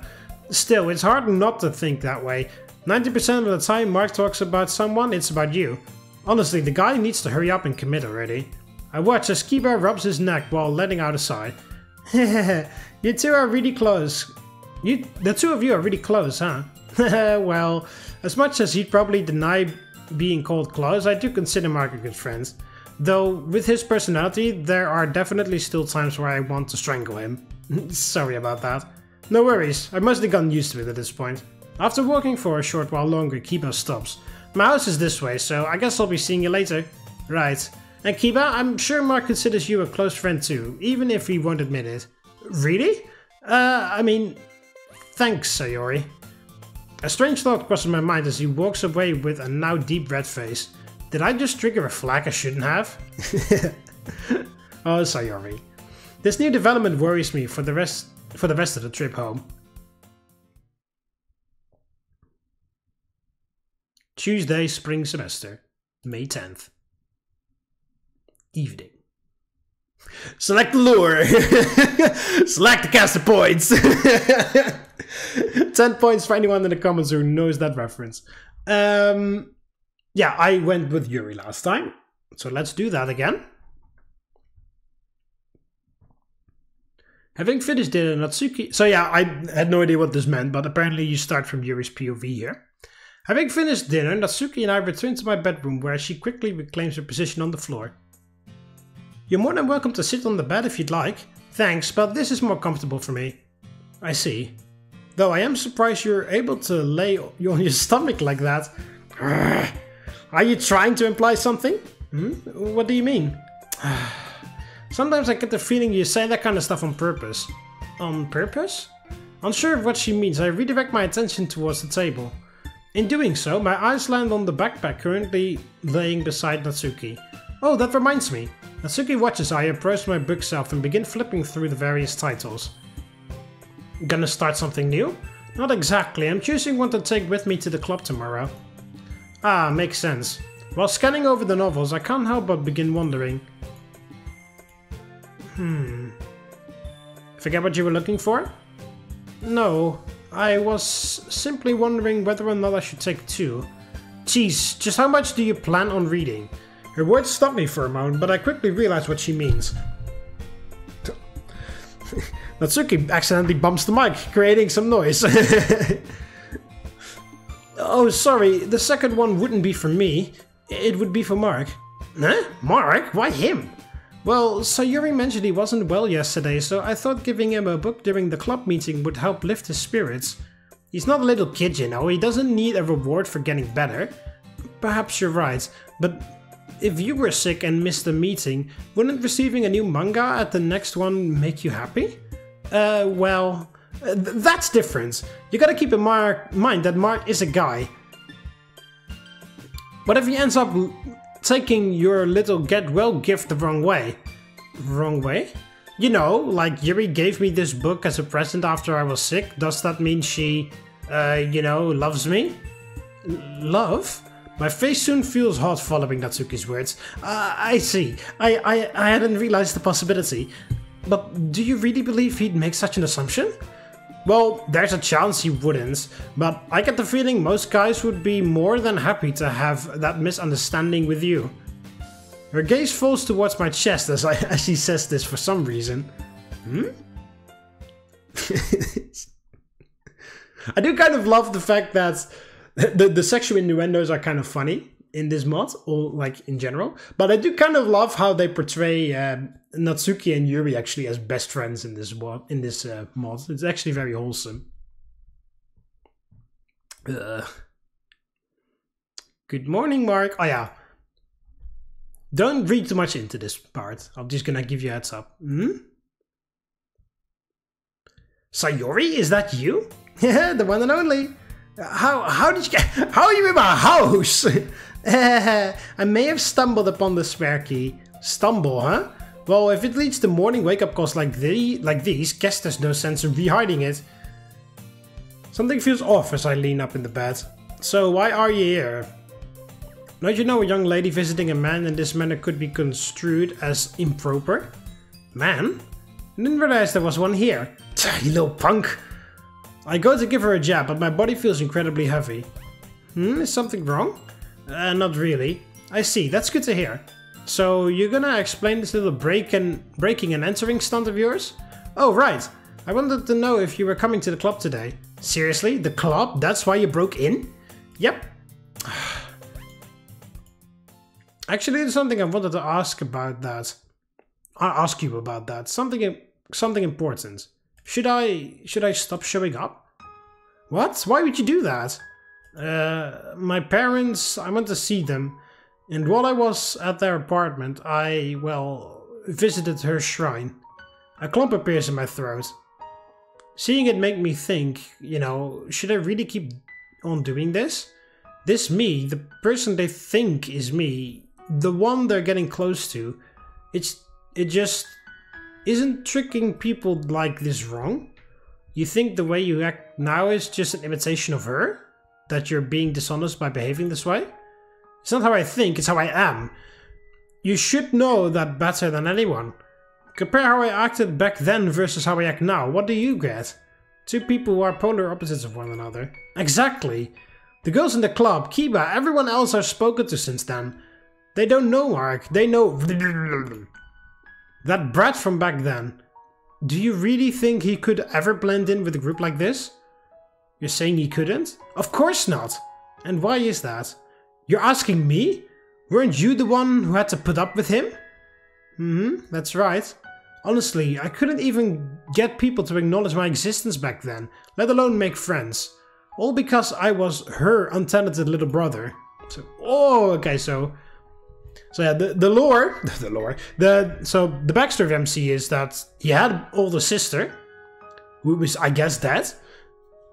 Still, it's hard not to think that way. 90% of the time Mark talks about someone, it's about you. Honestly, the guy needs to hurry up and commit already. I watch as Kiba rubs his neck while letting out a sigh. You two are really close. The two of you are really close, huh? Well, as much as he'd probably deny being called close, I do consider Mark a good friend. Though, with his personality, there are definitely still times where I want to strangle him. Sorry about that. No worries, I've mostly gotten used to it at this point. After walking for a short while longer, Kiba stops. My house is this way, so I guess I'll be seeing you later. Right. And Kiba, I'm sure Mark considers you a close friend too, even if he won't admit it. Really? I mean... Thanks, Sayori. A strange thought crosses my mind as he walks away with a now deep red face. Did I just trigger a flag I shouldn't have? Oh, Sayori. This new development worries me for the rest of the trip home. Tuesday, spring semester, May 10th. Evening. Select the lure. Select the caster points. 10 points for anyone in the comments who knows that reference. Yeah, I went with Yuri last time, so let's do that again. Having finished dinner, Natsuki... So yeah, I had no idea what this meant, but apparently you start from Yuri's POV here. Having finished dinner, Natsuki and I return to my bedroom, where she quickly reclaims her position on the floor. You're more than welcome to sit on the bed if you'd like. Thanks, but this is more comfortable for me. I see. Though I am surprised you're able to lay on your stomach like that. Are you trying to imply something? What do you mean? Sometimes I get the feeling you say that kind of stuff on purpose. On purpose? Unsure of what she means, I redirect my attention towards the table. In doing so, my eyes land on the backpack currently laying beside Natsuki. Oh, that reminds me. Natsuki watches I approach my bookshelf and begin flipping through the various titles. Gonna start something new? Not exactly, I'm choosing one to take with me to the club tomorrow. Ah, makes sense. While scanning over the novels, I can't help but begin wondering. Forget what you were looking for? No, I was simply wondering whether or not I should take 2. Geez, just how much do you plan on reading? Her words stopped me for a moment, but I quickly realized what she means. Natsuki accidentally bumps the mic, creating some noise. Oh, sorry, the second one wouldn't be for me. It would be for Mark. Huh? Mark? Why him? Well, Sayori mentioned he wasn't well yesterday, so I thought giving him a book during the club meeting would help lift his spirits. He's not a little kid, you know, he doesn't need a reward for getting better. Perhaps you're right, but if you were sick and missed the meeting, wouldn't receiving a new manga at the next one make you happy? Well, that's different. You gotta keep in mind that Mark is a guy. What if he ends up taking your little get-well gift the wrong way? Wrong way? You know, like Yuri gave me this book as a present after I was sick. Does that mean she, you know, loves me? Love? My face soon feels hot following Natsuki's words. I see. I hadn't realized the possibility. But do you really believe he'd make such an assumption? Well, there's a chance he wouldn't, but I get the feeling most guys would be more than happy to have that misunderstanding with you. Her gaze falls towards my chest as she says this for some reason. I do kind of love the fact that the sexual innuendos are kind of funny in this mod, or like in general, but I do kind of love how they portray Natsuki and Yuri actually as best friends in this mod. It's actually very wholesome. Good morning, Mark. Oh yeah. Don't read too much into this part. I'm just gonna give you a heads up. Sayori, is that you? Yeah, the one and only. How are you in my house? I may have stumbled upon the spare key. Stumble, huh? Well, if it leads to morning wake-up calls like these, guess there's no sense in re-hiding it. Something feels off as I lean up in the bed. So why are you here? Don't you know a young lady visiting a man in this manner could be construed as improper? Man? I didn't realize there was one here. You little punk. I go to give her a jab, but my body feels incredibly heavy. Is something wrong? Not really. I see, that's good to hear. So, you're gonna explain this little breaking and entering stunt of yours? Oh, right. I wanted to know if you were coming to the club today. Seriously? The club? That's why you broke in? Yep. Actually, there's something I wanted to ask about that. I'll ask you about that. Something important. Should I stop showing up? What? Why would you do that? My parents, I went to see them, and while I was at their apartment, I, well, visited her shrine. A clump appears in my throat. Seeing it made me think, you know, should I really keep on doing this? This me, the person they think is me, the one they're getting close to, it's it just isn't tricking people like this wrong? You think the way you act now is just an imitation of her? That you're being dishonest by behaving this way? It's not how I think, it's how I am. You should know that better than anyone. Compare how I acted back then versus how I act now. What do you get? Two people who are polar opposites of one another. Exactly. The girls in the club, Kiba, everyone else I've spoken to since then. They don't know Mark. They know that brat from back then. Do you really think he could ever blend in with a group like this? You're saying he couldn't? Of course not. And why is that? You're asking me? Weren't you the one who had to put up with him? That's right. Honestly, I couldn't even get people to acknowledge my existence back then, let alone make friends. All because I was her untalented little brother. So yeah, the lore, the backstory of MC is that he had an older sister, who was, I guess, dead.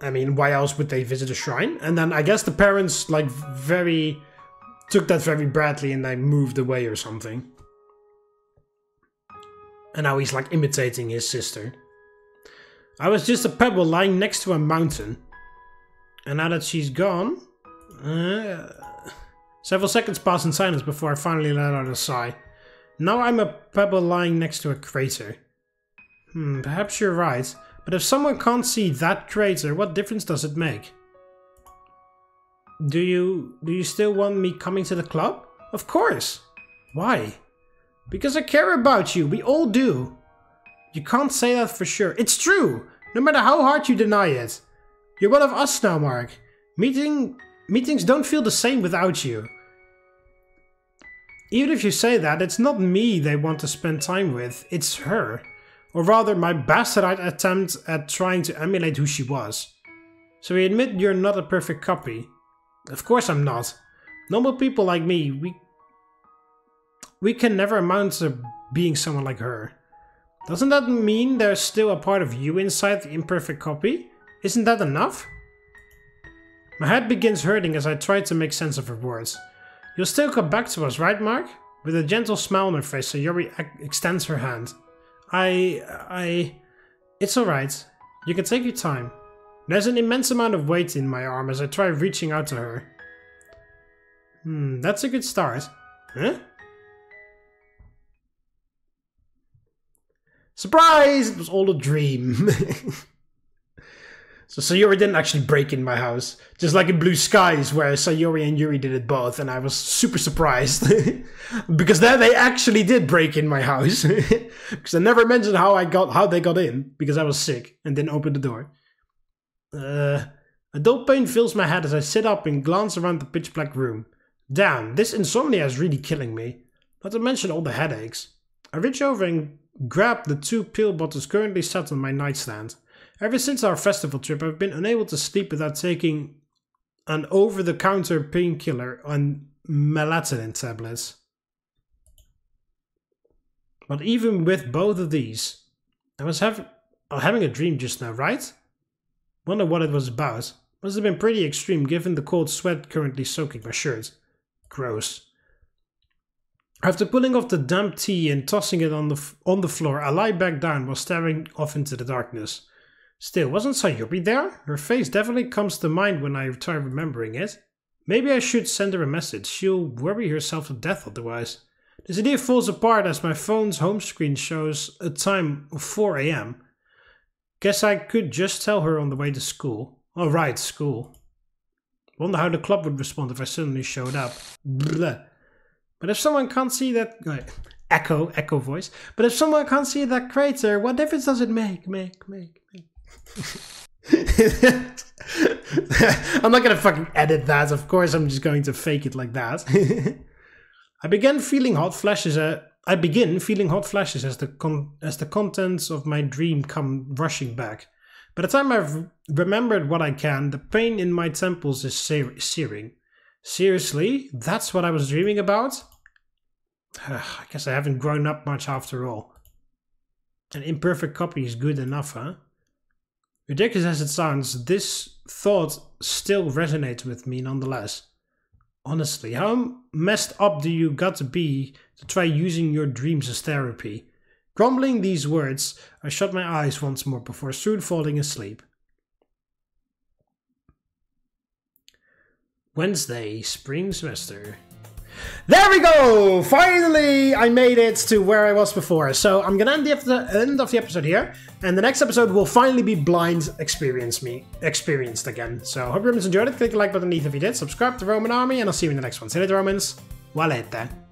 I mean, why else would they visit a shrine? And then I guess the parents took that very badly and they moved away or something. And now he's like imitating his sister. I was just a pebble lying next to a mountain. And now that she's gone... Several seconds pass in silence before I finally let out a sigh. Now I'm a pebble lying next to a crater. Perhaps you're right. But if someone can't see that crater, what difference does it make? Do you still want me coming to the club? Of course. Why? Because I care about you. We all do. You can't say that for sure. It's true. No matter how hard you deny it. You're one of us now, Mark. Meetings don't feel the same without you. Even if you say that, it's not me they want to spend time with. It's her. Or rather, my bastardized attempt at trying to emulate who she was. So we admit you're not a perfect copy. Of course I'm not. Normal people like me, we can never amount to being someone like her. Doesn't that mean there's still a part of you inside the imperfect copy? Isn't that enough? My head begins hurting as I try to make sense of her words. You'll still come back to us, right, Mark? With a gentle smile on her face, Sayori extends her hand. It's alright. You can take your time. There's an immense amount of weight in my arm as I try reaching out to her. That's a good start. Huh? Surprise! It was all a dream. So Sayori didn't actually break in my house. Just like in Blue Skies, where Sayori and Yuri did it both, and I was super surprised. Because there they actually did break in my house. Because I never mentioned how they got in, because I was sick and didn't open the door. A dull pain fills my head as I sit up and glance around the pitch black room. Damn, this insomnia is really killing me. Not to mention all the headaches. I reach over and grab the 2 pill bottles currently set on my nightstand. Ever since our festival trip, I've been unable to sleep without taking an over-the-counter painkiller and melatonin tablets. But even with both of these, I was having a dream just now, right? Wonder what it was about. Must have been pretty extreme given the cold sweat currently soaking my shirt. Gross. After pulling off the damp tea and tossing it on the floor, I lie back down while staring off into the darkness. Still, wasn't Sayori there? Her face definitely comes to mind when I try remembering it. Maybe I should send her a message. She'll worry herself to death otherwise. This idea falls apart as my phone's home screen shows a time of 4 AM. Guess I could just tell her on the way to school. Oh right, school. Wonder how the club would respond if I suddenly showed up. Bleh. But if someone can't see that... Echo voice. But if someone can't see that crater, what difference does it make? I'm not gonna fucking edit that, of course I'm just going to fake it like that. I begin feeling hot flashes as the contents of my dream come rushing back. By the time I've remembered what I can, the pain in my temples is searing. Seriously? That's what I was dreaming about? I guess I haven't grown up much after all. An imperfect copy is good enough, huh? Ridiculous as it sounds, this thought still resonates with me nonetheless. Honestly, how messed up do you got to be to try using your dreams as therapy? Grumbling these words, I shut my eyes once more before soon falling asleep. Wednesday, spring semester. There we go! Finally, I made it to where I was before. So I'm gonna end the end of the episode here, and the next episode will finally be blind experienced again. So hope you guys enjoyed it. Click the like button beneath if you did. Subscribe to Roman Army, and I'll see you in the next one. See you later, Romans. Valete.